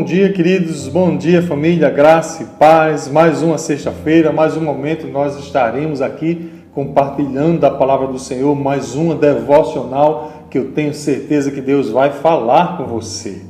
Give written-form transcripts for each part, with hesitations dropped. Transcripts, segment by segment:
Bom dia, queridos, bom dia, família, graça e paz. Mais uma sexta-feira, mais um momento nós estaremos aqui compartilhando da palavra do Senhor, mais uma devocional que eu tenho certeza que Deus vai falar com você.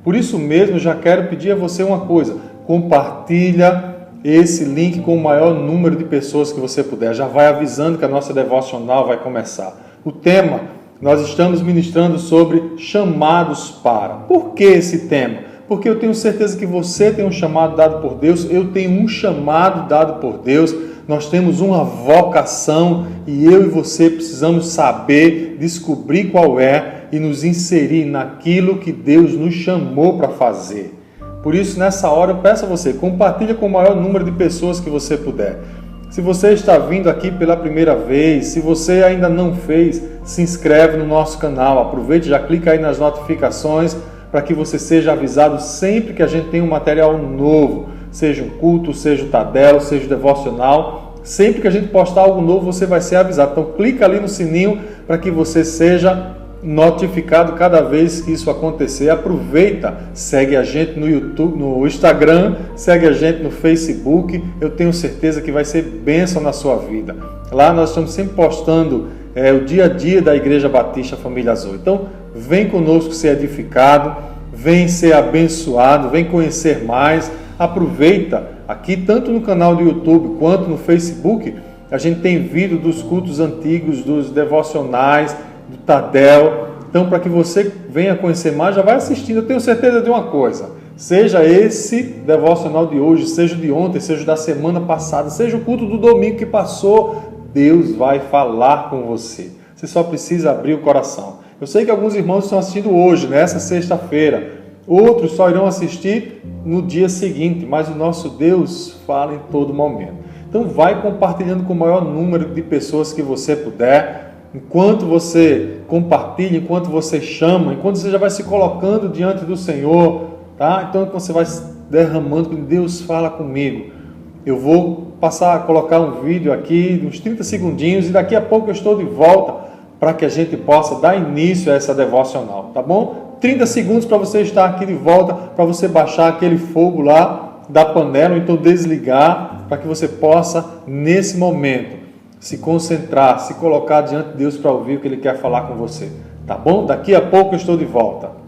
Por isso mesmo, já quero pedir a você uma coisa: compartilha esse link com o maior número de pessoas que você puder. Já vai avisando que a nossa devocional vai começar. O tema, nós estamos ministrando sobre chamados para. Por que esse tema? Porque eu tenho certeza que você tem um chamado dado por Deus, eu tenho um chamado dado por Deus, nós temos uma vocação e eu e você precisamos saber, descobrir qual é e nos inserir naquilo que Deus nos chamou para fazer. Por isso, nessa hora, eu peço a você, compartilhe com o maior número de pessoas que você puder. Se você está vindo aqui pela primeira vez, se você ainda não fez, se inscreve no nosso canal, aproveite, já clica aí nas notificações, para que você seja avisado sempre que a gente tem um material novo, seja um culto, seja o Tadelo, seja o devocional. Sempre que a gente postar algo novo, você vai ser avisado. Então, clica ali no sininho para que você seja notificado cada vez que isso acontecer. Aproveita, segue a gente no YouTube, no Instagram, segue a gente no Facebook. Eu tenho certeza que vai ser bênção na sua vida. Lá nós estamos sempre postando o dia a dia da Igreja Batista Família Azul. Então, vem conosco ser edificado, vem ser abençoado, vem conhecer mais. Aproveita, aqui tanto no canal do YouTube quanto no Facebook, a gente tem vídeo dos cultos antigos, dos devocionais, do Tadel. Então, para que você venha conhecer mais, já vai assistindo. Eu tenho certeza de uma coisa: seja esse devocional de hoje, seja de ontem, seja da semana passada, seja o culto do domingo que passou, Deus vai falar com você. Você só precisa abrir o coração. Eu sei que alguns irmãos estão assistindo hoje, nessa sexta-feira. Outros só irão assistir no dia seguinte, mas o nosso Deus fala em todo momento. Então vai compartilhando com o maior número de pessoas que você puder. Enquanto você compartilha, enquanto você chama, enquanto você já vai se colocando diante do Senhor, tá? Então você vai derramando, Deus fala comigo. Eu vou passar a colocar um vídeo aqui, uns 30 segundinhos, e daqui a pouco eu estou de volta para que a gente possa dar início a essa devocional, tá bom? 30 segundos para você estar aqui de volta, para você baixar aquele fogo lá da panela, ou então desligar, para que você possa, nesse momento, se concentrar, se colocar diante de Deus para ouvir o que Ele quer falar com você, tá bom? Daqui a pouco eu estou de volta.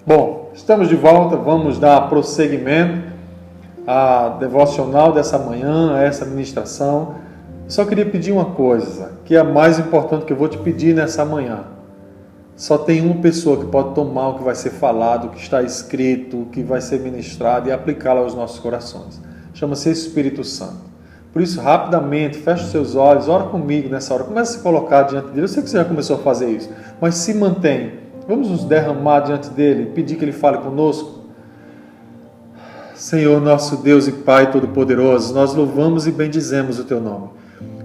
Bom, estamos de volta, vamos dar prosseguimento à devocional dessa manhã, a essa ministração. Eu só queria pedir uma coisa, que é a mais importante que eu vou te pedir nessa manhã. Só tem uma pessoa que pode tomar o que vai ser falado, o que está escrito, o que vai ser ministrado e aplicá-lo aos nossos corações. Chama-se Espírito Santo. Por isso, rapidamente, feche os seus olhos, ora comigo nessa hora, comece a se colocar diante dele. Eu sei que você já começou a fazer isso, mas se mantém. Vamos nos derramar diante dele, pedir que ele fale conosco. Senhor, nosso Deus e Pai Todo-Poderoso, nós louvamos e bendizemos o teu nome.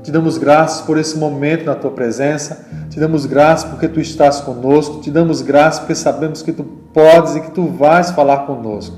Te damos graças por esse momento na tua presença, te damos graças porque tu estás conosco, te damos graças porque sabemos que tu podes e que tu vais falar conosco.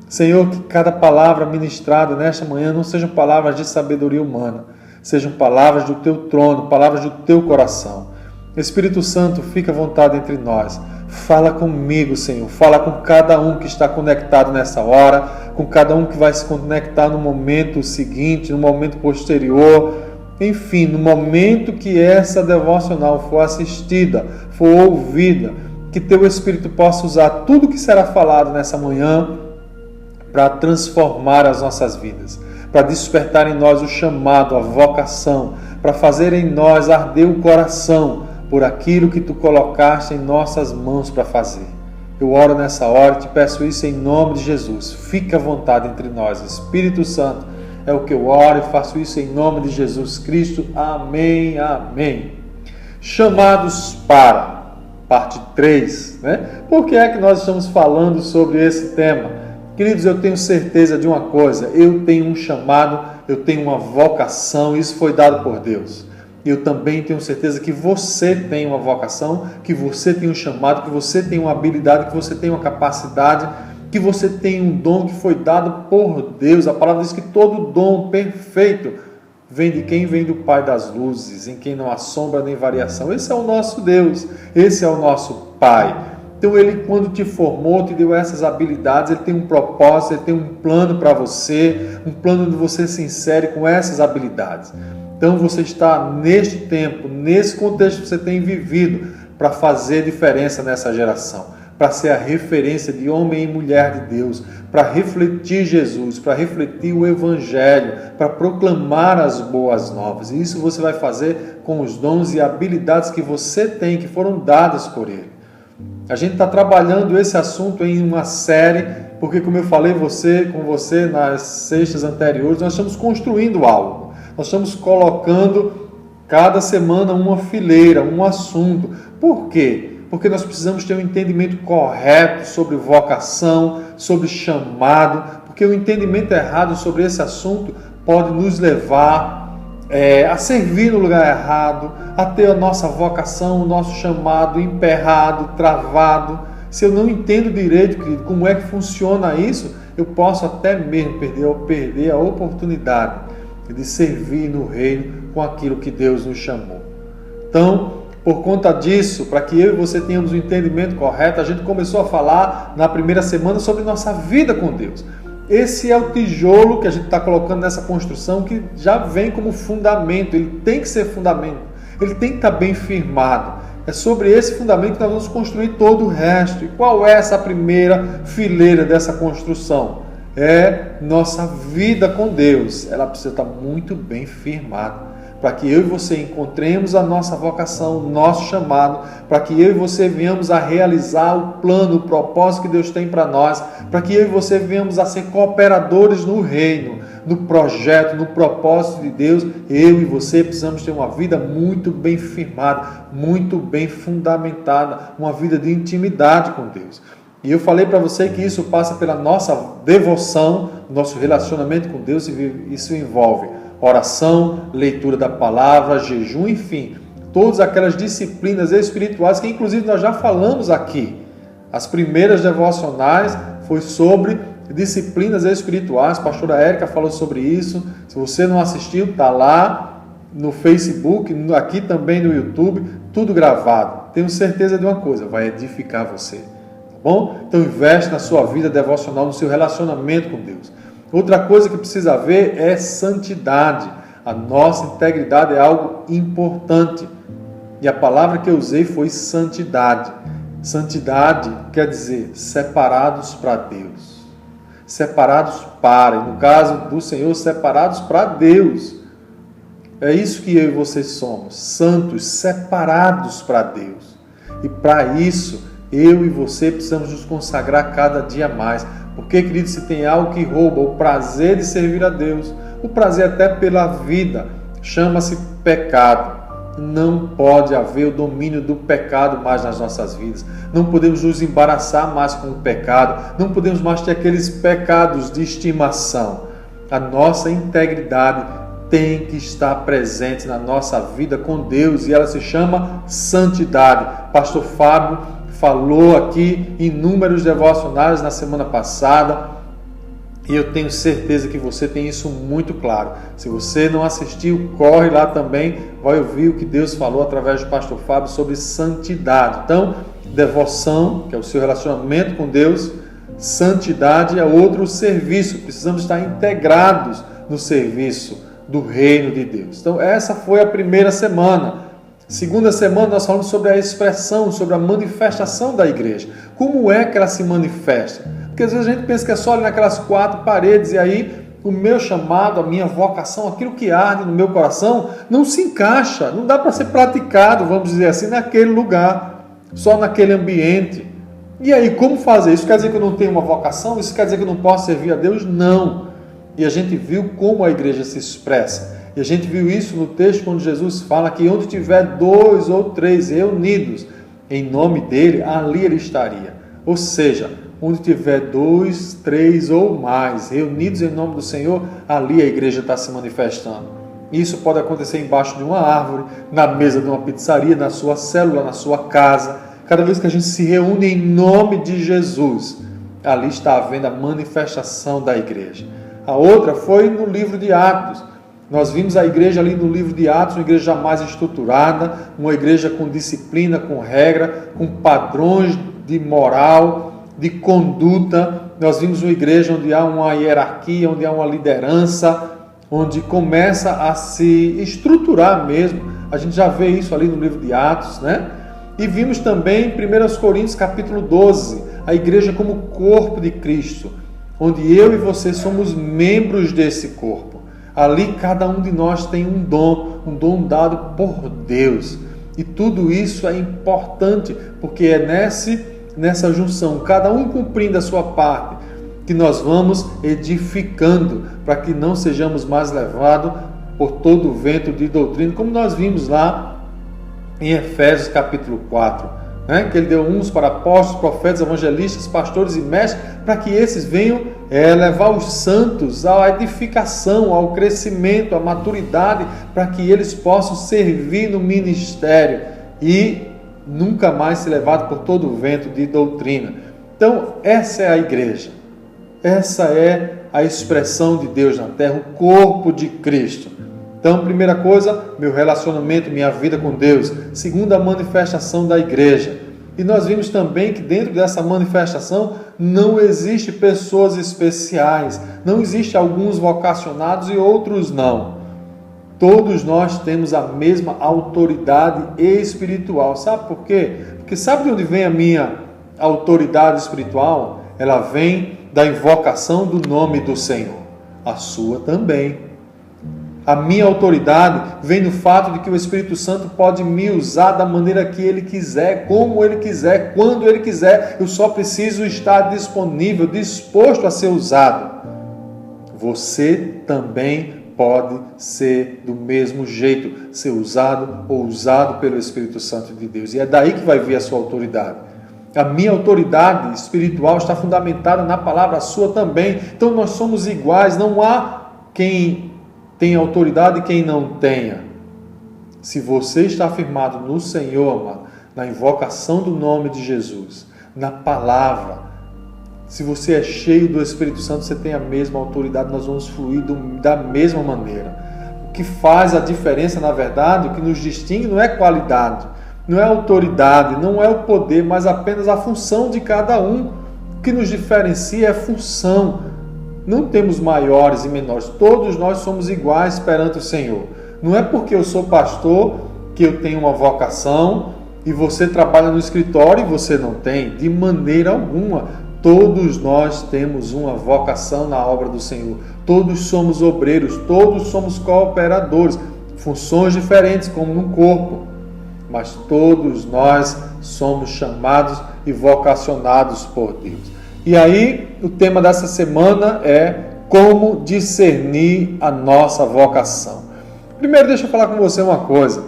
Senhor, que cada palavra ministrada nesta manhã não sejam palavras de sabedoria humana, sejam palavras do teu trono, palavras do teu coração. Espírito Santo, fica à vontade entre nós. Fala comigo, Senhor. Fala com cada um que está conectado nessa hora, com cada um que vai se conectar no momento seguinte, no momento posterior. Enfim, no momento que essa devocional for assistida, for ouvida, que teu Espírito possa usar tudo que será falado nessa manhã para transformar as nossas vidas, para despertar em nós o chamado, a vocação, para fazer em nós arder o coração por aquilo que tu colocaste em nossas mãos para fazer. Eu oro nessa hora e te peço isso em nome de Jesus. Fica à vontade entre nós. Espírito Santo, É o que eu oro e faço isso em nome de Jesus Cristo. Amém, amém. Chamados para, parte 3, né? Por que é que nós estamos falando sobre esse tema? Queridos, eu tenho certeza de uma coisa, eu tenho um chamado, eu tenho uma vocação, isso foi dado por Deus. Eu também tenho certeza que você tem uma vocação, que você tem um chamado, que você tem uma habilidade, que você tem uma capacidade, que você tem um dom que foi dado por Deus. A palavra diz que todo dom perfeito vem de quem? Vem do Pai das luzes, em quem não há sombra nem variação. Esse é o nosso Deus, esse é o nosso Pai. Então Ele, quando te formou, te deu essas habilidades, Ele tem um propósito, Ele tem um plano para você, um plano onde você se insere com essas habilidades. Então você está neste tempo, nesse contexto que você tem vivido, para fazer diferença nessa geração, para ser a referência de homem e mulher de Deus, para refletir Jesus, para refletir o Evangelho, para proclamar as boas novas. E isso você vai fazer com os dons e habilidades que você tem, que foram dadas por Ele. A gente está trabalhando esse assunto em uma série, porque como eu falei com você nas sextas anteriores, nós estamos construindo algo. Nós estamos colocando cada semana uma fileira, um assunto. Por quê? Porque nós precisamos ter um entendimento correto sobre vocação, sobre chamado, porque o entendimento errado sobre esse assunto pode nos levar a servir no lugar errado, a ter a nossa vocação, o nosso chamado emperrado, travado. Se eu não entendo direito, querido, como é que funciona isso, eu posso até mesmo perder a oportunidade de servir no reino com aquilo que Deus nos chamou. Então, por conta disso, para que eu e você tenhamos o entendimento correto, a gente começou a falar na primeira semana sobre nossa vida com Deus. Esse é o tijolo que a gente está colocando nessa construção, que já vem como fundamento. Ele tem que ser fundamento, ele tem que estar bem firmado. É sobre esse fundamento que nós vamos construir todo o resto. E qual é essa primeira fileira dessa construção? É nossa vida com Deus. Ela precisa estar muito bem firmada, para que eu e você encontremos a nossa vocação, o nosso chamado, para que eu e você venhamos a realizar o plano, o propósito que Deus tem para nós, para que eu e você venhamos a ser cooperadores no reino, no projeto, no propósito de Deus. Eu e você precisamos ter uma vida muito bem firmada, muito bem fundamentada, uma vida de intimidade com Deus. E eu falei para você que isso passa pela nossa devoção, nosso relacionamento com Deus, e isso envolve oração, leitura da palavra, jejum, enfim, todas aquelas disciplinas espirituais que inclusive nós já falamos aqui. As primeiras devocionais foi sobre disciplinas espirituais, a pastora Érica falou sobre isso. Se você não assistiu, está lá no Facebook, aqui também no YouTube, tudo gravado. Tenho certeza de uma coisa, vai edificar você. Bom? Então investe na sua vida devocional, no seu relacionamento com Deus. Outra coisa que precisa haver é santidade. A nossa integridade é algo importante. E a palavra que eu usei foi santidade. Santidade quer dizer separados para Deus. Separados para, e no caso do Senhor, separados para Deus. É isso que eu e você somos, santos, separados para Deus. E para isso, eu e você precisamos nos consagrar cada dia mais. Porque, querido, se tem algo que rouba o prazer de servir a Deus, o prazer até pela vida, chama-se pecado. Não pode haver o domínio do pecado mais nas nossas vidas. Não podemos nos embaraçar mais com o pecado. Não podemos mais ter aqueles pecados de estimação. A nossa integridade tem que estar presente na nossa vida com Deus, e ela se chama santidade. Pastor Fábio falou aqui em inúmeros devocionários na semana passada, e eu tenho certeza que você tem isso muito claro. Se você não assistiu, corre lá também, vai ouvir o que Deus falou através do pastor Fábio sobre santidade. Então, devoção, que é o seu relacionamento com Deus, santidade é outro serviço. Precisamos estar integrados no serviço do reino de Deus. Então, essa foi a primeira semana. Segunda semana nós falamos sobre a expressão, sobre a manifestação da igreja. Como é que ela se manifesta? Porque às vezes a gente pensa que é só ali naquelas quatro paredes, e aí o meu chamado, a minha vocação, aquilo que arde no meu coração, não se encaixa, não dá para ser praticado, vamos dizer assim, naquele lugar, só naquele ambiente. E aí, como fazer? Isso quer dizer que eu não tenho uma vocação? Isso quer dizer que eu não posso servir a Deus? Não. E a gente viu como a igreja se expressa. E a gente viu isso no texto quando Jesus fala que onde tiver 2 ou 3 reunidos em nome dele, ali ele estaria. Ou seja, onde tiver 2, 3 ou mais reunidos em nome do Senhor, ali a igreja está se manifestando. Isso pode acontecer embaixo de uma árvore, na mesa de uma pizzaria, na sua célula, na sua casa. Cada vez que a gente se reúne em nome de Jesus, ali está havendo a manifestação da igreja. A outra foi no livro de Atos. Nós vimos a igreja ali no livro de Atos, uma igreja mais estruturada, uma igreja com disciplina, com regra, com padrões de moral, de conduta. Nós vimos uma igreja onde há uma hierarquia, onde há uma liderança, onde começa a se estruturar mesmo. A gente já vê isso ali no livro de Atos, né? E vimos também em 1 Coríntios capítulo 12, a igreja como corpo de Cristo, onde eu e você somos membros desse corpo. Ali cada um de nós tem um dom dado por Deus. E tudo isso é importante, porque é nessa junção, cada um cumprindo a sua parte, que nós vamos edificando, para que não sejamos mais levados por todo o vento de doutrina, como nós vimos lá em Efésios capítulo 4, né? Que ele deu uns para apóstolos, profetas, evangelistas, pastores e mestres, para que esses venham levar os santos à edificação, ao crescimento, à maturidade, para que eles possam servir no ministério e nunca mais ser levados por todo o vento de doutrina. Então, essa é a igreja. Essa é a expressão de Deus na terra, o corpo de Cristo. Então, primeira coisa, meu relacionamento, minha vida com Deus. Segunda, a manifestação da igreja. E nós vimos também que dentro dessa manifestação não existe pessoas especiais, não existe alguns vocacionados e outros não. Todos nós temos a mesma autoridade espiritual. Sabe por quê? Porque sabe de onde vem a minha autoridade espiritual? Ela vem da invocação do nome do Senhor. A sua também. A minha autoridade vem do fato de que o Espírito Santo pode me usar da maneira que Ele quiser, como Ele quiser, quando Ele quiser. Eu só preciso estar disponível, disposto a ser usado. Você também pode ser do mesmo jeito, ser usado ou usado pelo Espírito Santo de Deus. E é daí que vai vir a sua autoridade. A minha autoridade espiritual está fundamentada na palavra, a sua também. Então nós somos iguais, não há quem tenha autoridade e quem não tenha. Se você está afirmado no Senhor, amado, na invocação do nome de Jesus, na palavra, se você é cheio do Espírito Santo, você tem a mesma autoridade, nós vamos fluir da mesma maneira. O que faz a diferença, na verdade, o que nos distingue não é qualidade, não é autoridade, não é o poder, mas apenas a função de cada um. O que nos diferencia é a função. Não temos maiores e menores, todos nós somos iguais perante o Senhor. Não é porque eu sou pastor que eu tenho uma vocação e você trabalha no escritório e você não tem, de maneira alguma. Todos nós temos uma vocação na obra do Senhor. Todos somos obreiros, todos somos cooperadores, funções diferentes como num corpo, mas todos nós somos chamados e vocacionados por Deus. E aí, o tema dessa semana é como discernir a nossa vocação. Primeiro, deixa eu falar com você uma coisa.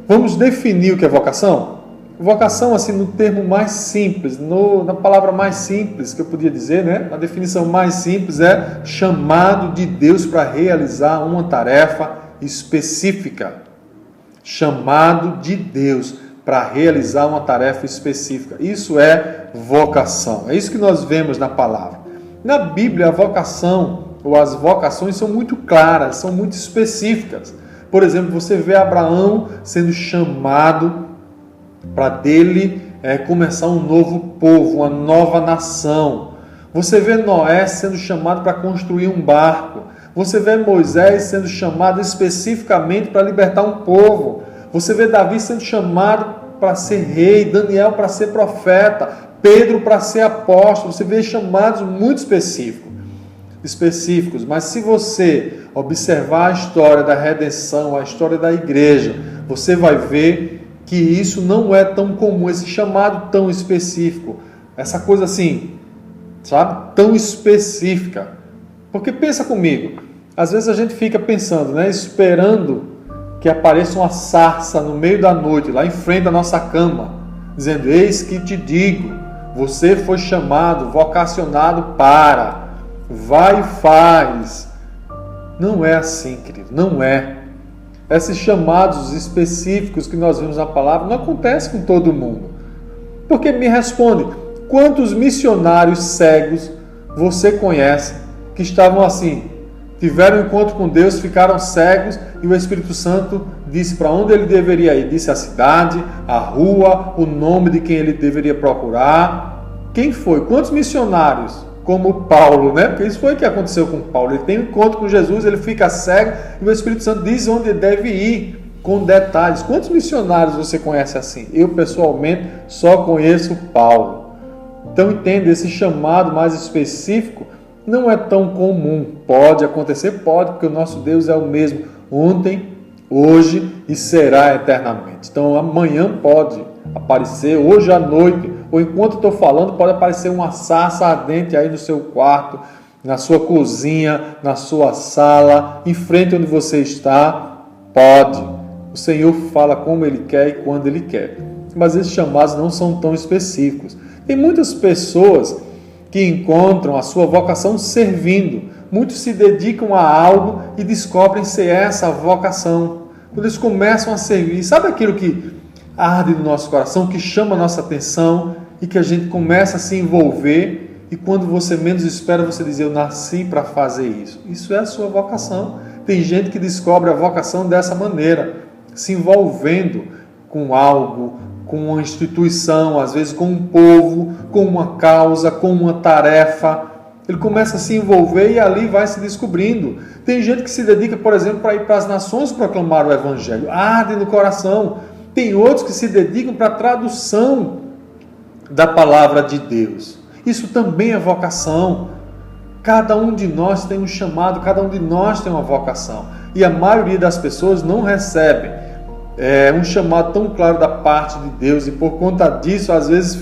Vamos definir o que é vocação? Vocação, assim, no termo mais simples, na palavra mais simples que eu podia dizer, né? A definição mais simples é chamado de Deus para realizar uma tarefa específica. Chamado de Deus para realizar uma tarefa específica. Isso é vocação. É isso que nós vemos na palavra. Na Bíblia, a vocação ou as vocações são muito claras, são muito específicas. Por exemplo, você vê Abraão sendo chamado para dele começar um novo povo, uma nova nação. Você vê Noé sendo chamado para construir um barco. Você vê Moisés sendo chamado especificamente para libertar um povo. Você vê Davi sendo chamado para ser rei, Daniel para ser profeta, Pedro para ser apóstolo. Você vê chamados muito específicos. Mas se você observar a história da redenção, a história da igreja, você vai ver que isso não é tão comum, esse chamado tão específico, essa coisa assim, sabe, tão específica. Porque pensa comigo, às vezes a gente fica pensando, né, esperando que apareça uma sarça no meio da noite, lá em frente da nossa cama, dizendo: eis que te digo, você foi chamado, vocacionado para, vai e faz. Não é assim, querido, não é. Esses chamados específicos que nós vemos na palavra não acontecem com todo mundo. Porque me responde, quantos missionários cegos você conhece que estavam assim, tiveram um encontro com Deus, ficaram cegos e o Espírito Santo disse para onde ele deveria ir, disse a cidade, a rua, o nome de quem ele deveria procurar. Quem foi? Quantos missionários? Como Paulo, né? Porque isso foi o que aconteceu com Paulo. Ele tem um encontro com Jesus, ele fica cego e o Espírito Santo diz onde ele deve ir, com detalhes. Quantos missionários você conhece assim? Eu, pessoalmente, só conheço Paulo. Então, entenda, esse chamado mais específico não é tão comum. Pode acontecer? Pode, porque o nosso Deus é o mesmo ontem, hoje e será eternamente. Então, amanhã pode aparecer, hoje à noite, ou enquanto estou falando, pode aparecer uma sarça ardente aí no seu quarto, na sua cozinha, na sua sala, em frente onde você está. Pode. O Senhor fala como Ele quer e quando Ele quer. Mas esses chamados não são tão específicos. Tem muitas pessoas que encontram a sua vocação servindo. Muitos se dedicam a algo e descobrem ser essa a vocação. Quando eles começam a servir, sabe aquilo que arde no nosso coração, que chama a nossa atenção e que a gente começa a se envolver e quando você menos espera, você diz: eu nasci para fazer isso. Isso é a sua vocação. Tem gente que descobre a vocação dessa maneira, se envolvendo com algo, com uma instituição, às vezes com um povo, com uma causa, com uma tarefa. Ele começa a se envolver e ali vai se descobrindo. Tem gente que se dedica, por exemplo, para ir para as nações proclamar o Evangelho. Arde no coração. Tem outros que se dedicam para a tradução da palavra de Deus. Isso também é vocação. Cada um de nós tem um chamado, cada um de nós tem uma vocação. E a maioria das pessoas não recebe um chamado tão claro da parte de Deus e por conta disso, às vezes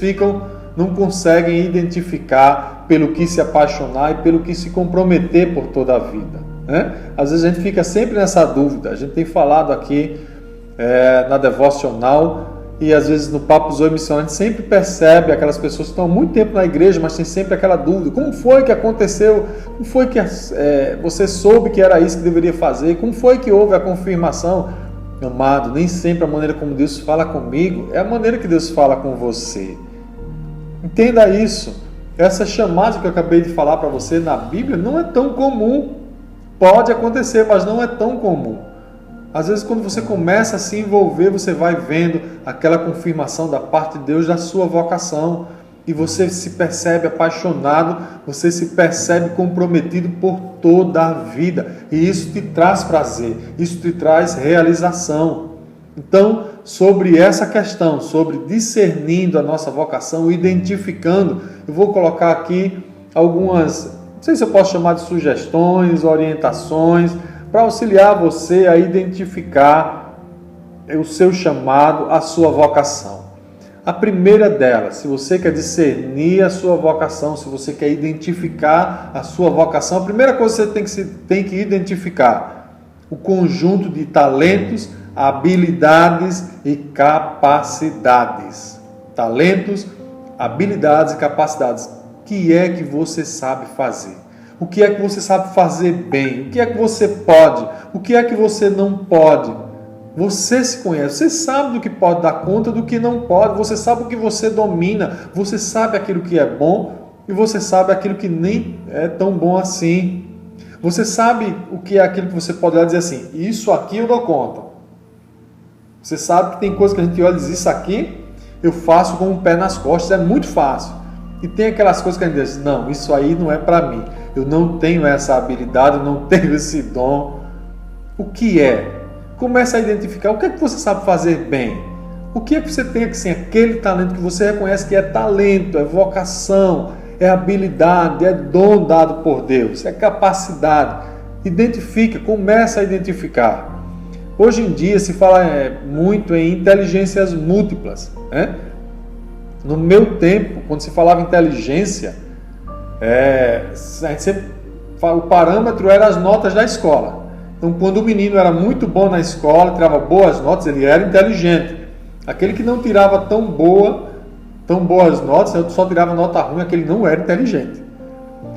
não conseguem identificar pelo que se apaixonar e pelo que se comprometer por toda a vida, né? Às vezes a gente fica sempre nessa dúvida. A gente tem falado aqui na devocional e às vezes no Papo Zoe Missionário a gente sempre percebe aquelas pessoas que estão há muito tempo na igreja, mas tem sempre aquela dúvida: como foi que aconteceu? Como foi que você soube que era isso que deveria fazer? Como foi que houve a confirmação? Amado, nem sempre a maneira como Deus fala comigo é a maneira que Deus fala com você. Entenda isso. Essa chamada que eu acabei de falar para você na Bíblia não é tão comum. Pode acontecer, mas não é tão comum. Às vezes, quando você começa a se envolver, você vai vendo aquela confirmação da parte de Deus da sua vocação e você se percebe apaixonado, você se percebe comprometido por toda a vida e isso te traz prazer, isso te traz realização. Então, sobre essa questão, sobre discernindo a nossa vocação, identificando, eu vou colocar aqui algumas, não sei se eu posso chamar de sugestões, orientações, para auxiliar você a identificar o seu chamado, a sua vocação. A primeira delas, se você quer discernir a sua vocação, se você quer identificar a sua vocação, a primeira coisa que você tem que identificar o conjunto de talentos, habilidades e capacidades. Talentos, habilidades e capacidades. O que é que você sabe fazer? O que é que você sabe fazer bem? O que é que você pode? O que é que você não pode? Você se conhece, você sabe do que pode dar conta, do que não pode, você sabe o que você domina, você sabe aquilo que é bom e você sabe aquilo que nem é tão bom assim. Você sabe o que é aquilo que você pode olhar e dizer assim: isso aqui eu dou conta. Você sabe que tem coisas que a gente olha e diz: isso aqui eu faço com o pé nas costas, é muito fácil. E tem aquelas coisas que a gente diz: não, isso aí não é para mim. Eu não tenho essa habilidade, eu não tenho esse dom. O que é? Comece a identificar o que é que você sabe fazer bem. O que é que você tem assim, aquele talento que você reconhece que é talento, é vocação, é habilidade, é dom dado por Deus, é capacidade. Identifica, comece a identificar. Hoje em dia se fala muito em inteligências múltiplas, né? No meu tempo, quando se falava inteligência, a gente sempre O parâmetro era as notas da escola. Então, quando o menino era muito bom na escola, tirava boas notas, ele era inteligente. Aquele que não tirava tão boas notas, só tirava nota ruim, aquele não era inteligente.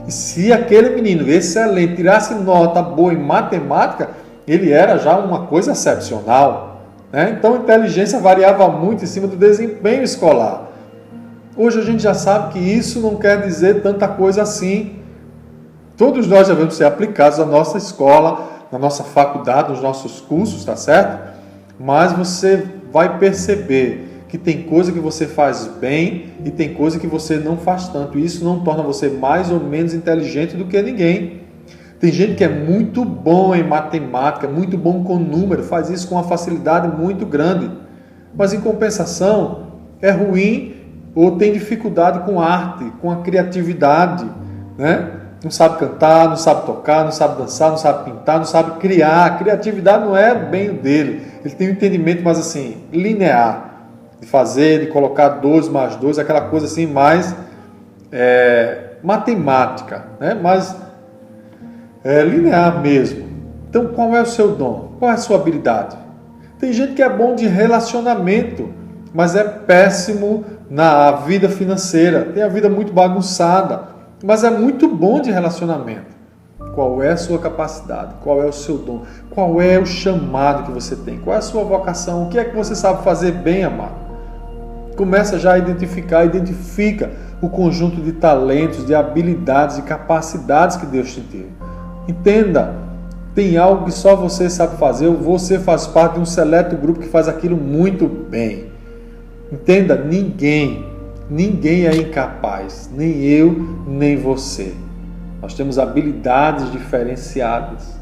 E se aquele menino excelente tirasse nota boa em matemática, ele era já uma coisa excepcional, né? Então a inteligência variava muito em cima do desempenho escolar. Hoje a gente já sabe que isso não quer dizer tanta coisa assim. Todos nós devemos ser aplicados na nossa escola, na nossa faculdade, nos nossos cursos, tá certo? Mas você vai perceber que tem coisa que você faz bem e tem coisa que você não faz tanto. E isso não torna você mais ou menos inteligente do que ninguém. Tem gente que é muito bom em matemática, muito bom com número, faz isso com uma facilidade muito grande. Mas em compensação, é ruim ou tem dificuldade com arte, com a criatividade, né? Não sabe cantar, não sabe tocar, não sabe dançar, não sabe pintar, não sabe criar. A criatividade não é bem o dele. Ele tem um entendimento mais assim, linear. De fazer, de colocar 2 mais 2, aquela coisa assim mais matemática, né? Mais linear mesmo. Então, qual é o seu dom? Qual é a sua habilidade? Tem gente que é bom de relacionamento, mas é péssimo na vida financeira. Tem a vida muito bagunçada, mas é muito bom de relacionamento. Qual é a sua capacidade? Qual é o seu dom? Qual é o chamado que você tem? Qual é a sua vocação? O que é que você sabe fazer bem, amado? Começa já a identifica o conjunto de talentos, de habilidades e capacidades que Deus te deu. Entenda, tem algo que só você sabe fazer, ou você faz parte de um seleto grupo que faz aquilo muito bem. Entenda, ninguém é incapaz, nem eu, nem você. Nós temos habilidades diferenciadas,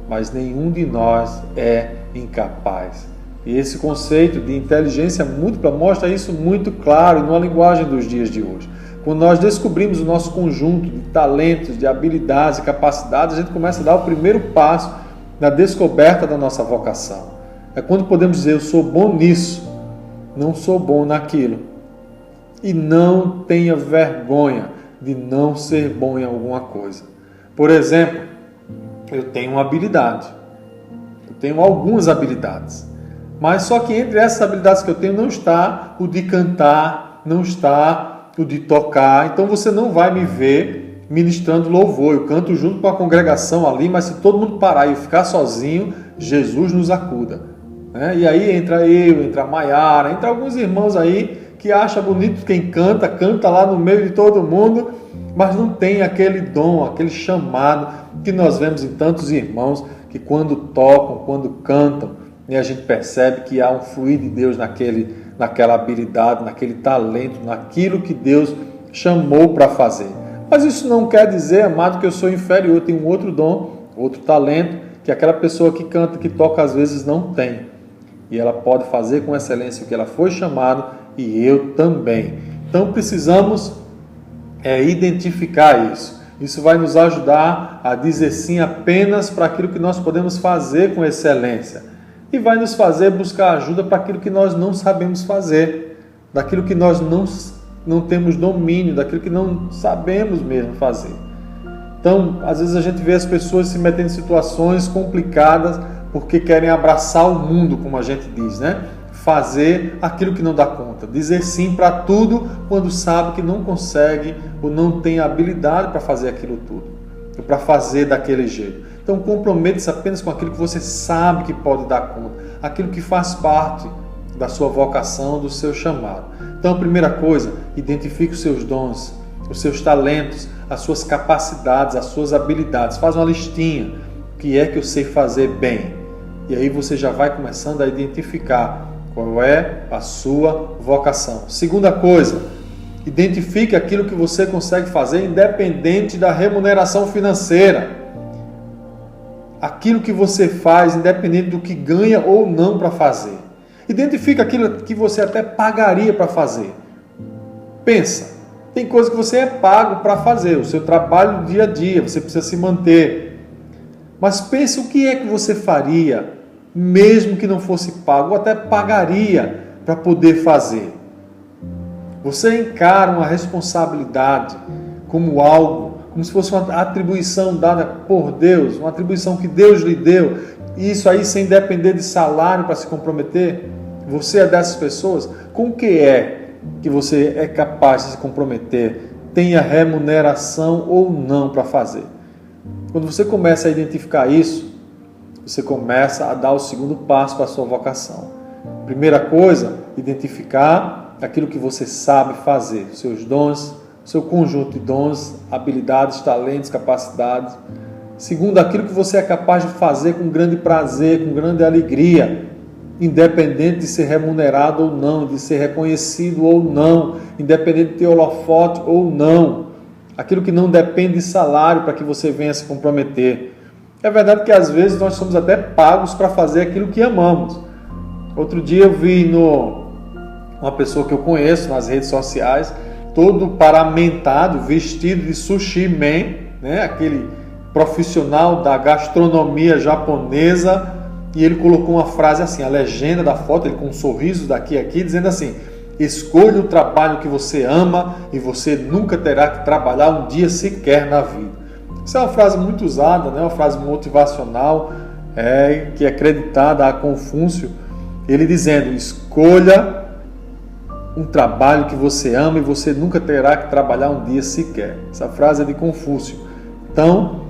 mas nenhum de nós é incapaz. E esse conceito de inteligência múltipla mostra isso muito claro numa linguagem dos dias de hoje. Quando nós descobrimos o nosso conjunto de talentos, de habilidades e capacidades, a gente começa a dar o primeiro passo na descoberta da nossa vocação. É quando podemos dizer, eu sou bom nisso, não sou bom naquilo. E não tenha vergonha de não ser bom em alguma coisa. Por exemplo, eu tenho uma habilidade. Eu tenho algumas habilidades. Mas só que entre essas habilidades que eu tenho não está o de cantar, não está o de tocar. Então você não vai me ver ministrando louvor. Eu canto junto com a congregação ali, mas se todo mundo parar e eu ficar sozinho, Jesus nos acuda. E aí entra eu, entra a Maiara, entra alguns irmãos aí que acham bonito quem canta lá no meio de todo mundo, mas não tem aquele dom, aquele chamado que nós vemos em tantos irmãos que quando tocam, quando cantam, e a gente percebe que há um fluir de Deus naquela habilidade, naquele talento, naquilo que Deus chamou para fazer. Mas isso não quer dizer, amado, que eu sou inferior. Eu tenho um outro dom, outro talento, que aquela pessoa que canta, que toca, às vezes não tem. E ela pode fazer com excelência o que ela foi chamada, e eu também. Então precisamos identificar isso. Isso vai nos ajudar a dizer sim apenas para aquilo que nós podemos fazer com excelência. E vai nos fazer buscar ajuda para aquilo que nós não sabemos fazer, daquilo que nós não temos domínio, daquilo que não sabemos mesmo fazer. Então, às vezes a gente vê as pessoas se metendo em situações complicadas porque querem abraçar o mundo, como a gente diz, né? Fazer aquilo que não dá conta, dizer sim para tudo quando sabe que não consegue ou não tem habilidade para fazer aquilo tudo, ou para fazer daquele jeito. Então comprometa-se apenas com aquilo que você sabe que pode dar conta, aquilo que faz parte da sua vocação, do seu chamado. Então a primeira coisa, identifique os seus dons, os seus talentos, as suas capacidades, as suas habilidades. Faz uma listinha, o que é que eu sei fazer bem? E aí você já vai começando a identificar qual é a sua vocação. Segunda coisa, identifique aquilo que você consegue fazer independente da remuneração financeira. Aquilo que você faz, independente do que ganha ou não para fazer. Identifica aquilo que você até pagaria para fazer. Pensa, tem coisa que você é pago para fazer, o seu trabalho do dia a dia, você precisa se manter. Mas pense o que é que você faria, mesmo que não fosse pago, ou até pagaria para poder fazer. Você encara uma responsabilidade como algo, como se fosse uma atribuição dada por Deus, uma atribuição que Deus lhe deu, e isso aí sem depender de salário para se comprometer. Você é dessas pessoas? Com o que é que você é capaz de se comprometer? Tenha remuneração ou não para fazer. Quando você começa a identificar isso, você começa a dar o segundo passo para a sua vocação. Primeira coisa, identificar aquilo que você sabe fazer, seus dons, seu conjunto de dons, habilidades, talentos, capacidades. Segundo, aquilo que você é capaz de fazer com grande prazer, com grande alegria, independente de ser remunerado ou não, de ser reconhecido ou não, independente de ter holofote ou não. Aquilo que não depende de salário para que você venha se comprometer. É verdade que às vezes nós somos até pagos para fazer aquilo que amamos. Outro dia eu vi uma pessoa que eu conheço nas redes sociais, todo paramentado, vestido de sushi man, né? Aquele profissional da gastronomia japonesa, e ele colocou uma frase assim, a legenda da foto, ele com um sorriso daqui a aqui, dizendo assim: escolha o trabalho que você ama e você nunca terá que trabalhar um dia sequer na vida. Isso é uma frase muito usada, né? Uma frase motivacional, que é acreditada a Confúcio, ele dizendo: escolha um trabalho que você ama e você nunca terá que trabalhar um dia sequer. Essa frase é de Confúcio. Então,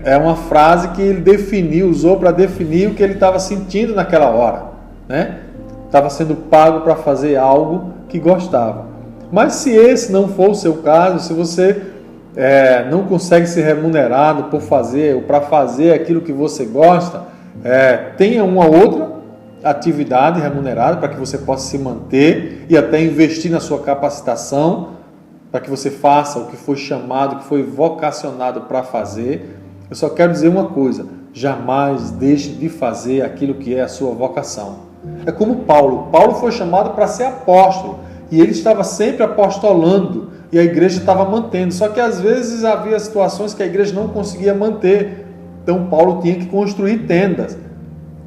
é uma frase que ele usou para definir o que ele estava sentindo naquela hora, né? Estava sendo pago para fazer algo que gostava. Mas se esse não for o seu caso, se você não consegue ser remunerado por fazer ou para fazer aquilo que você gosta, tenha uma outra atividade remunerada para que você possa se manter e até investir na sua capacitação para que você faça o que foi chamado, o que foi vocacionado para fazer. Eu só quero dizer uma coisa: jamais deixe de fazer aquilo que é a sua vocação. É como Paulo. Paulo foi chamado para ser apóstolo e ele estava sempre apostolando e a igreja estava mantendo. Só que às vezes havia situações que a igreja não conseguia manter. Então Paulo tinha que construir tendas.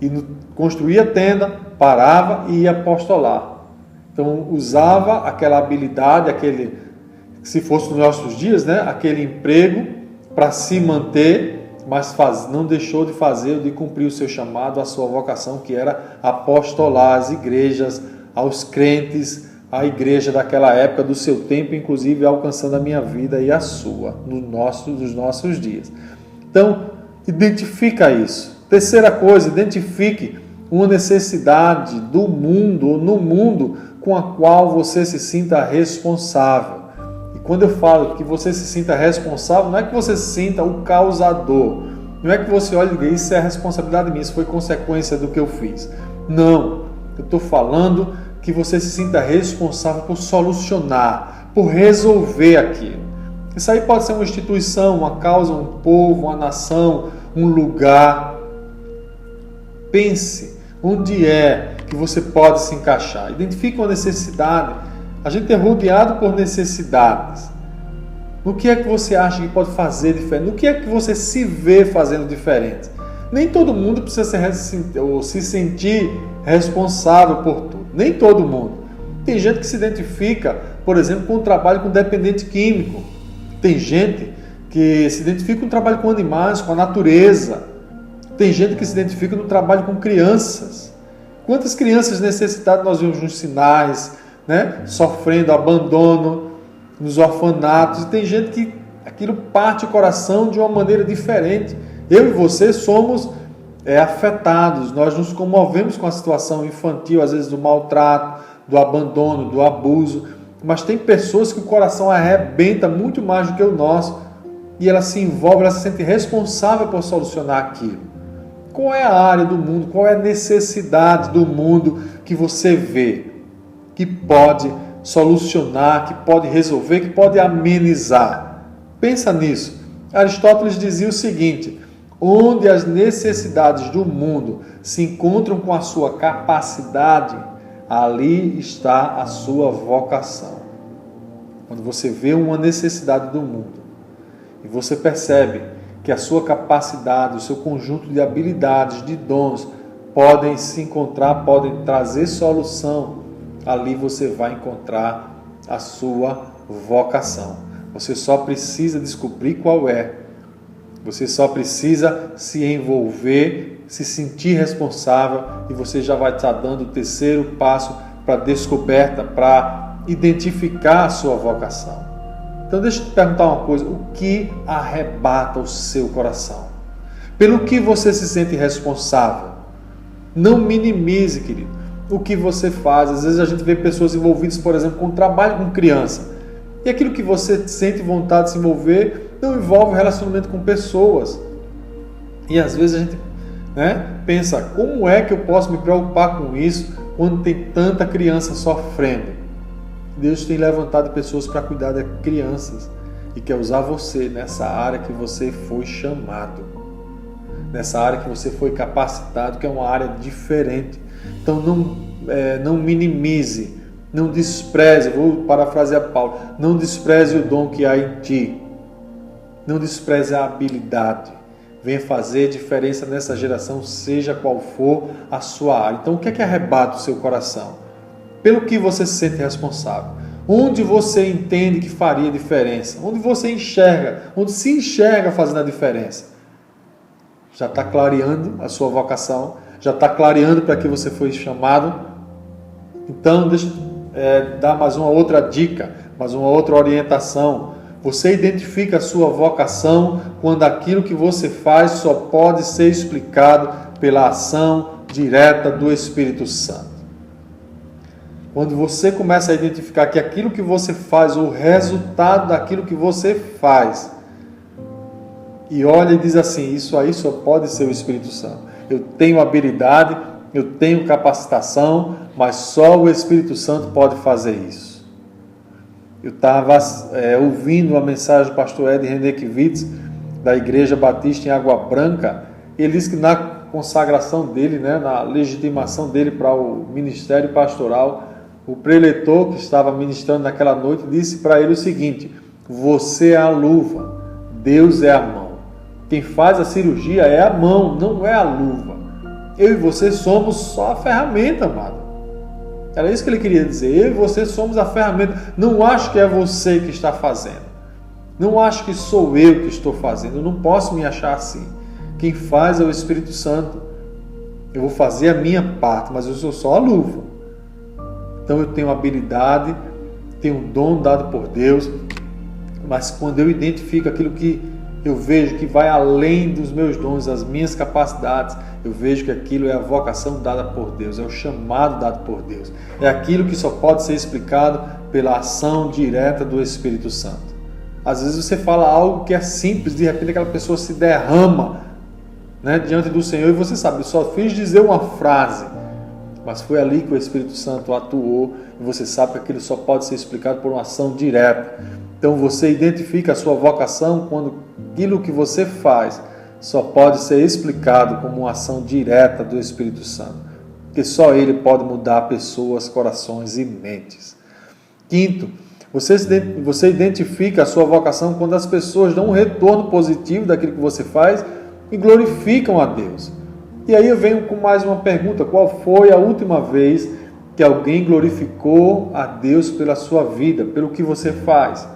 E construía tenda, parava e ia apostolar. Então usava aquela habilidade, se fosse nos nossos dias, né, aquele emprego para se manter, mas não deixou de fazer, de cumprir o seu chamado, a sua vocação, que era apostolar às igrejas, aos crentes, a igreja daquela época, do seu tempo, inclusive alcançando a minha vida e a sua, nos nossos dias. Então, identifica isso. Terceira coisa, identifique uma necessidade do mundo ou no mundo com a qual você se sinta responsável. E quando eu falo que você se sinta responsável, não é que você se sinta o causador. Não é que você olhe e diga: isso é a responsabilidade minha, isso foi consequência do que eu fiz. Não, eu estou falando que você se sinta responsável por solucionar, por resolver aquilo. Isso aí pode ser uma instituição, uma causa, um povo, uma nação, um lugar. Pense onde é que você pode se encaixar. Identifique uma necessidade. A gente é rodeado por necessidades. No que é que você acha que pode fazer diferente? No que é que você se vê fazendo diferente? Nem todo mundo precisa se sentir responsável por tudo. Nem todo mundo. Tem gente que se identifica, por exemplo, com o trabalho com dependente químico. Tem gente que se identifica com o trabalho com animais, com a natureza. Tem gente que se identifica no trabalho com crianças. Quantas crianças necessitadas nós vemos nos sinais, né? Sofrendo abandono, nos orfanatos. E tem gente que aquilo parte o coração de uma maneira diferente. Eu e você somos afetados, nós nos comovemos com a situação infantil, às vezes do maltrato, do abandono, do abuso. Mas tem pessoas que o coração arrebenta muito mais do que o nosso e ela se envolve, ela se sente responsável por solucionar aquilo. Qual é a área do mundo, qual é a necessidade do mundo que você vê, que pode solucionar, que pode resolver, que pode amenizar? Pensa nisso. Aristóteles dizia o seguinte: onde as necessidades do mundo se encontram com a sua capacidade, ali está a sua vocação. Quando você vê uma necessidade do mundo e você percebe que a sua capacidade, o seu conjunto de habilidades, de dons, podem se encontrar, podem trazer solução, ali você vai encontrar a sua vocação. Você só precisa descobrir qual é. Você só precisa se envolver, se sentir responsável, e você já vai estar dando o terceiro passo para a descoberta, para identificar a sua vocação. Então deixa eu te perguntar uma coisa: o que arrebata o seu coração? Pelo que você se sente responsável? Não minimize, querido, o que você faz. Às vezes a gente vê pessoas envolvidas, por exemplo, com trabalho com criança, e aquilo que você sente vontade de se envolver não envolve relacionamento com pessoas. E às vezes a gente pensa: como é que eu posso me preocupar com isso quando tem tanta criança sofrendo? Deus tem levantado pessoas para cuidar de crianças e quer usar você nessa área que você foi chamado, nessa área que você foi capacitado, que é uma área diferente. Então não minimize, não despreze, vou parafrasear Paulo, não despreze o dom que há em ti, não despreze a habilidade. Venha fazer diferença nessa geração, seja qual for a sua área. Então o que é que arrebata o seu coração? Pelo que você se sente responsável? Onde você entende que faria diferença? Onde você enxerga, onde se enxerga fazendo a diferença? Já está clareando a sua vocação? Já está clareando para que você foi chamado? Então deixa eu dar mais uma outra dica, mais uma outra orientação. Você identifica a sua vocação quando aquilo que você faz só pode ser explicado pela ação direta do Espírito Santo. Quando você começa a identificar que aquilo que você faz, o resultado daquilo que você faz, e olha e diz assim: isso aí só pode ser o Espírito Santo. Eu tenho habilidade, eu tenho capacitação, mas só o Espírito Santo pode fazer isso. Eu estava ouvindo a mensagem do pastor Ed Renekiewicz, da Igreja Batista em Água Branca. Ele disse que na consagração dele, na legitimação dele para o ministério pastoral, o preletor que estava ministrando naquela noite disse para ele o seguinte: você é a luva, Deus é a mão. Quem faz a cirurgia é a mão, não é a luva. Eu e você somos só a ferramenta, amado. Era isso que ele queria dizer. Eu e você somos a ferramenta. Não acho que é você que está fazendo. Não acho que sou eu que estou fazendo. Eu não posso me achar assim. Quem faz é o Espírito Santo. Eu vou fazer a minha parte, mas eu sou só a luva. Então eu tenho habilidade, tenho um dom dado por Deus, mas quando eu identifico aquilo que eu vejo que vai além dos meus dons, das minhas capacidades, eu vejo que aquilo é a vocação dada por Deus, é o chamado dado por Deus. É aquilo que só pode ser explicado pela ação direta do Espírito Santo. Às vezes você fala algo que é simples, de repente aquela pessoa se derrama diante do Senhor e você sabe, eu só fiz dizer uma frase, mas foi ali que o Espírito Santo atuou e você sabe que aquilo só pode ser explicado por uma ação direta. Então você identifica a sua vocação quando aquilo que você faz só pode ser explicado como uma ação direta do Espírito Santo, porque só Ele pode mudar pessoas, corações e mentes. Quinto, você identifica a sua vocação quando as pessoas dão um retorno positivo daquilo que você faz e glorificam a Deus. E aí eu venho com mais uma pergunta: qual foi a última vez que alguém glorificou a Deus pela sua vida, pelo que você faz?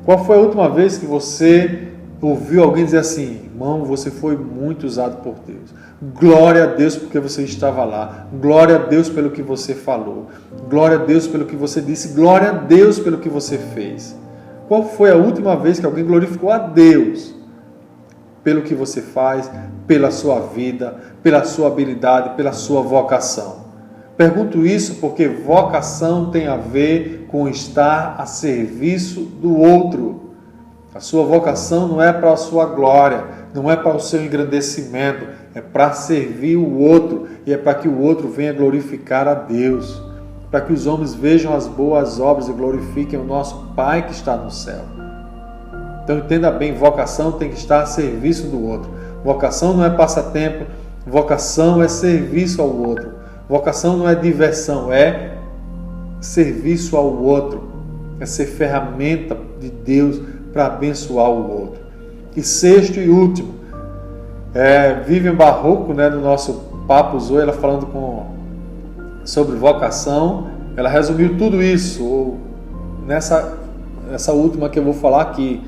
Qual foi a última vez que você ouviu alguém dizer assim: irmão, você foi muito usado por Deus. Glória a Deus porque você estava lá. Glória a Deus pelo que você falou. Glória a Deus pelo que você disse. Glória a Deus pelo que você fez. Qual foi a última vez que alguém glorificou a Deus pelo que você faz, pela sua vida, pela sua habilidade, pela sua vocação? Pergunto isso porque vocação tem a ver com estar a serviço do outro. A sua vocação não é para a sua glória, não é para o seu engrandecimento, é para servir o outro e é para que o outro venha glorificar a Deus, para que os homens vejam as boas obras e glorifiquem o nosso Pai que está no céu. Então entenda bem, vocação tem que estar a serviço do outro. Vocação não é passatempo, vocação é serviço ao outro. Vocação não é diversão, é serviço ao outro, é ser ferramenta de Deus para abençoar o outro. E sexto e último, Vivian Barroco, no nosso Papo Zoe, ela falando sobre vocação, ela resumiu tudo isso nessa essa última que eu vou falar aqui,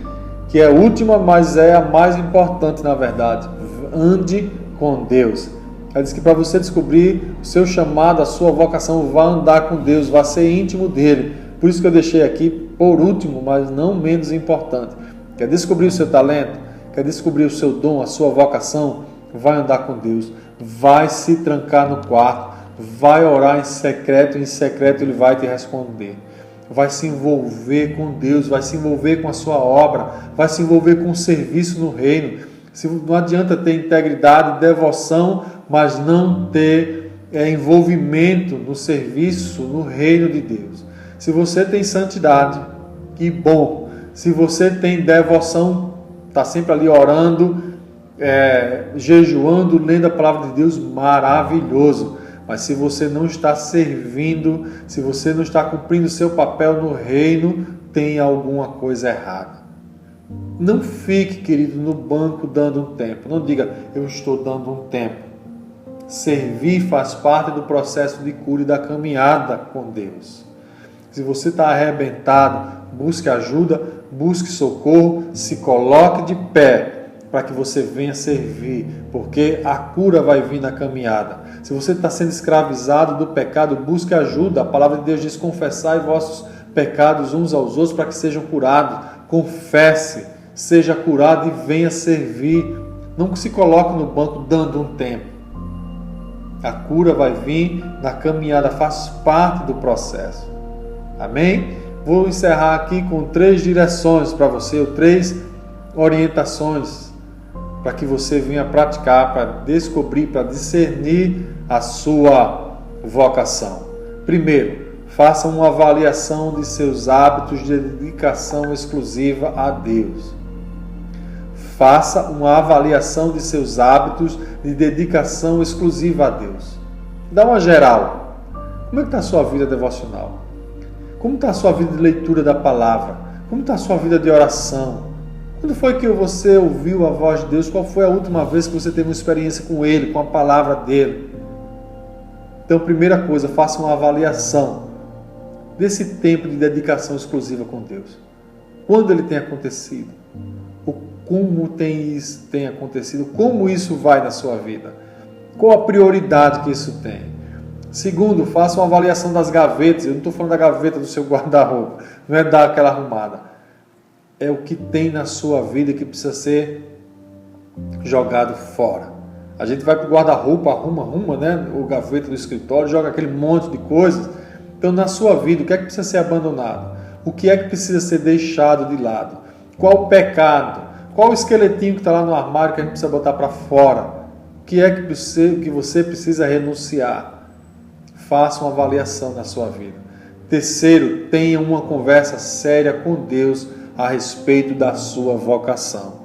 que é a última, mas é a mais importante na verdade. Ande com Deus. Ela diz que para você descobrir o seu chamado, a sua vocação, vá andar com Deus, vá ser íntimo dele. Por isso que eu deixei aqui por último, mas não menos importante. Quer descobrir o seu talento? Quer descobrir o seu dom, a sua vocação? Vai andar com Deus. Vai se trancar no quarto. Vai orar em secreto ele vai te responder. Vai se envolver com Deus, vai se envolver com a sua obra, vai se envolver com o serviço no reino. Não adianta ter integridade, devoção, mas não ter envolvimento no serviço, no reino de Deus. Se você tem santidade, que bom. Se você tem devoção, está sempre ali orando, jejuando, lendo a palavra de Deus, maravilhoso. Mas se você não está servindo, se você não está cumprindo o seu papel no reino, tem alguma coisa errada. Não fique, querido, no banco dando um tempo. Não diga, eu estou dando um tempo. Servir faz parte do processo de cura e da caminhada com Deus. Se você está arrebentado, busque ajuda, busque socorro, se coloque de pé para que você venha servir, porque a cura vai vir na caminhada. Se você está sendo escravizado do pecado, busque ajuda. A palavra de Deus diz, confessai vossos pecados uns aos outros para que sejam curados. Confesse, seja curado e venha servir. Não se coloque no banco dando um tempo. A cura vai vir na caminhada, faz parte do processo. Amém? Vou encerrar aqui com 3 direções para você, ou 3 orientações para que você venha praticar, para descobrir, para discernir a sua vocação. Primeiro, faça uma avaliação de seus hábitos de dedicação exclusiva a Deus. Faça uma avaliação de seus hábitos de dedicação exclusiva a Deus. Dá uma geral. Como é que está a sua vida devocional? Como está a sua vida de leitura da palavra? Como está a sua vida de oração? Quando foi que você ouviu a voz de Deus? Qual foi a última vez que você teve uma experiência com Ele, com a palavra dEle? Então, primeira coisa, faça uma avaliação desse tempo de dedicação exclusiva com Deus. Quando ele tem acontecido? Como tem acontecido? Como isso vai na sua vida? Qual a prioridade que isso tem? Segundo, faça uma avaliação das gavetas. Eu não estou falando da gaveta do seu guarda-roupa, não é dar aquela arrumada. É o que tem na sua vida que precisa ser jogado fora. A gente vai para o guarda-roupa, arruma, né? O gaveta do escritório, joga aquele monte de coisas. Então, na sua vida, o que é que precisa ser abandonado? O que é que precisa ser deixado de lado? Qual o pecado? Qual o esqueletinho que está lá no armário que a gente precisa botar para fora? O que é que você precisa renunciar? Faça uma avaliação na sua vida. Terceiro, tenha uma conversa séria com Deus a respeito da sua vocação.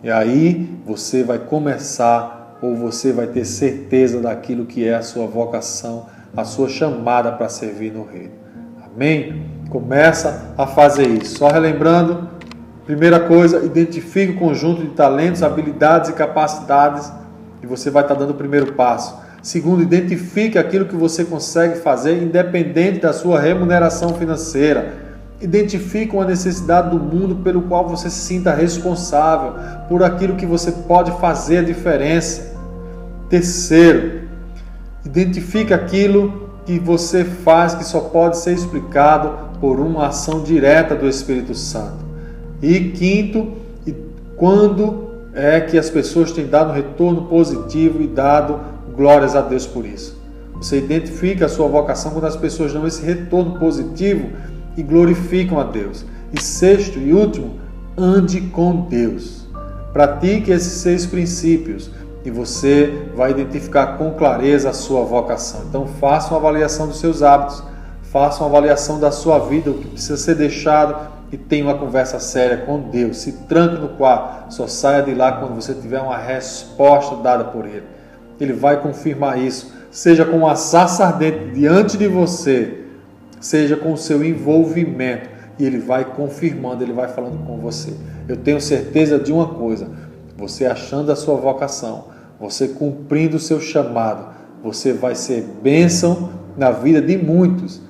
E aí você vai começar, ou você vai ter certeza daquilo que é a sua vocação, a sua chamada para servir no reino. Amém? Começa a fazer isso. Só relembrando, primeira coisa, identifique o conjunto de talentos, habilidades e capacidades e você vai estar dando o primeiro passo. Segundo, identifique aquilo que você consegue fazer independente da sua remuneração financeira. Identifique uma necessidade do mundo pelo qual você se sinta responsável, por aquilo que você pode fazer a diferença. Terceiro, identifique aquilo que você faz que só pode ser explicado por uma ação direta do Espírito Santo. E quinto, quando é que as pessoas têm dado um retorno positivo e dado glórias a Deus por isso. Você identifica a sua vocação quando as pessoas dão esse retorno positivo e glorificam a Deus. E sexto e último, ande com Deus. Pratique esses 6 princípios e você vai identificar com clareza a sua vocação. Então faça uma avaliação dos seus hábitos, faça uma avaliação da sua vida, o que precisa ser deixado e tenha uma conversa séria com Deus. Se tranque no quarto, só saia de lá quando você tiver uma resposta dada por Ele. Ele vai confirmar isso, seja com uma sarça ardente diante de você, seja com o seu envolvimento, e Ele vai confirmando, Ele vai falando com você. Eu tenho certeza de uma coisa, você achando a sua vocação, você cumprindo o seu chamado, você vai ser bênção na vida de muitos,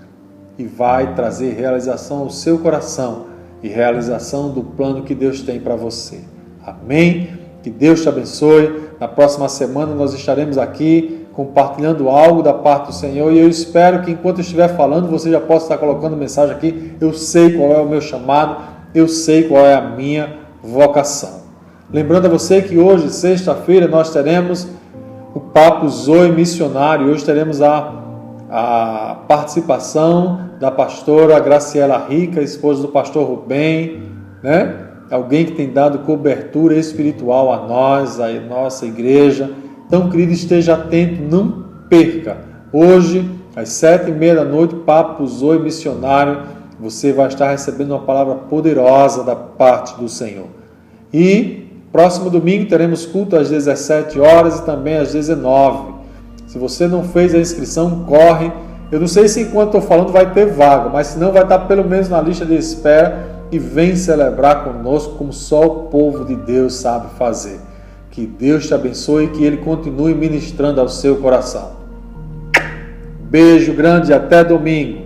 e vai trazer realização ao seu coração e realização do plano que Deus tem para você. Amém? Que Deus te abençoe. Na próxima semana nós estaremos aqui compartilhando algo da parte do Senhor e eu espero que enquanto eu estiver falando você já possa estar colocando mensagem aqui. Eu sei qual é o meu chamado, eu sei qual é a minha vocação. Lembrando a você que hoje, sexta-feira, nós teremos o Papo Zoe Missionário. Hoje teremos a participação da pastora Graciela Rica, esposa do pastor Rubem, né? Alguém que tem dado cobertura espiritual a nós, a nossa igreja. Então, querido, esteja atento, não perca. Hoje, às 7h30 da noite, Papo Zoe Missionário, você vai estar recebendo uma palavra poderosa da parte do Senhor. E próximo domingo teremos culto às 17 horas e também às 19. Se você não fez a inscrição, corre. Eu não sei se enquanto estou falando vai ter vaga, mas se não vai estar pelo menos na lista de espera e vem celebrar conosco como só o povo de Deus sabe fazer. Que Deus te abençoe e que Ele continue ministrando ao seu coração. Beijo grande e até domingo.